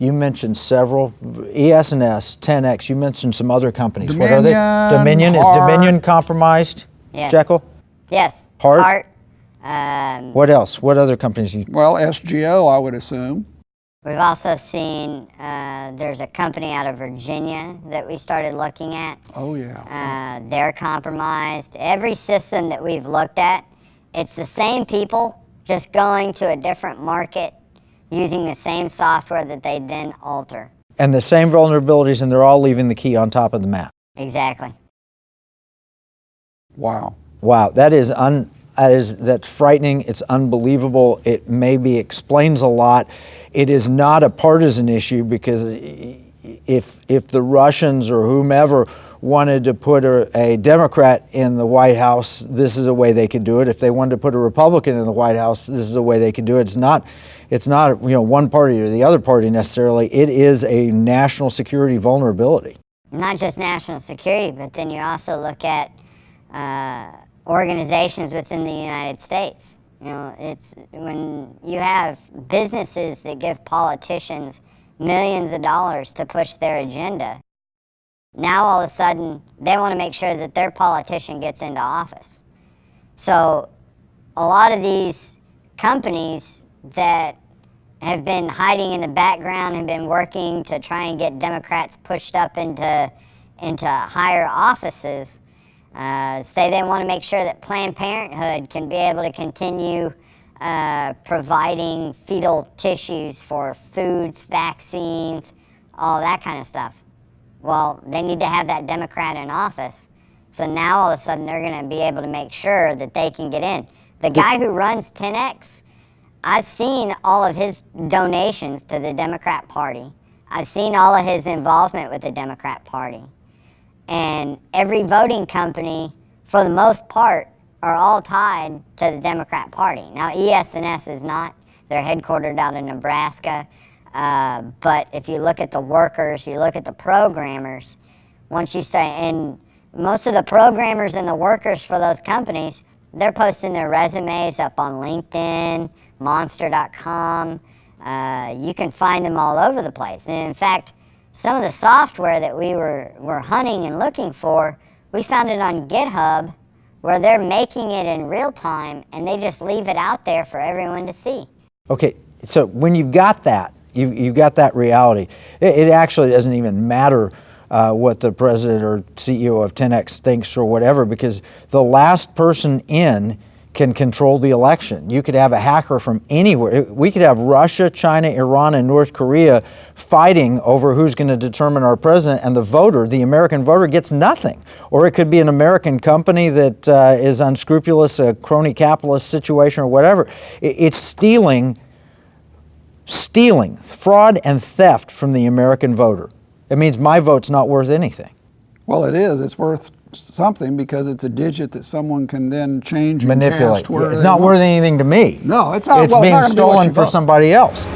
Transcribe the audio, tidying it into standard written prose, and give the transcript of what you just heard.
You mentioned several, ES&S, 10X, you mentioned some other companies. Dominion, what are they? Dominion, Hart. is Dominion compromised? Yes. Jekyll? Yes. Hart? Hart. What else? What other companies? Well, SGO, I would assume. We've also seen there's a company out of Virginia that we started looking at. Oh, yeah. They're compromised. Every system that we've looked at, it's the same people just going to a different market using the same software that they then alter. And the same vulnerabilities, and they're all leaving the key on top of the map. Exactly. Wow. Wow, that's frightening. It's unbelievable. It maybe explains a lot. It is not a partisan issue, because if the Russians or whomever wanted to put a Democrat in the White House, this is a way they could do it. If they wanted to put a Republican in the White House, this is a way they could do it. It's not one party or the other party necessarily. It is a national security vulnerability. Not just national security, but then you also look at organizations within the United States. It's when you have businesses that give politicians millions of dollars to push their agenda. Now all of a sudden, they want to make sure that their politician gets into office. So a lot of these companies that have been hiding in the background, have been working to try and get Democrats pushed up into higher offices, say they want to make sure that Planned Parenthood can be able to continue providing fetal tissues for foods, vaccines, all that kind of stuff. Well, they need to have that Democrat in office. So now all of a sudden they're going to be able to make sure that they can get in. The guy who runs 10X, I've seen all of his donations to the Democrat Party. I've seen all of his involvement with the Democrat Party. And every voting company, for the most part, are all tied to the Democrat Party. Now, ES&S is not. They're headquartered out in Nebraska. But if you look at the workers, you look at the programmers, once you start, and most of the programmers and the workers for those companies, they're posting their resumes up on LinkedIn, Monster.com. You can find them all over the place. And in fact, some of the software that we were hunting and looking for, we found it on GitHub, where they're making it in real time, and they just leave it out there for everyone to see. Okay, so when you've got that, you've got that reality, it actually doesn't even matter what the president or CEO of 10X thinks or whatever, because the last person in can control the election. You could have a hacker from anywhere. We could have Russia, China, Iran, and North Korea fighting over who's going to determine our president, and the voter, the American voter, gets nothing. Or it could be an American company that is unscrupulous, a crony capitalist situation or whatever. It's stealing, fraud and theft from the American voter. It means my vote's not worth anything. Well, it is. It's worth something because it's a digit that someone can then change and manipulate. cast where It's not worth anything to me. No, it's not. It's being stolen for somebody else.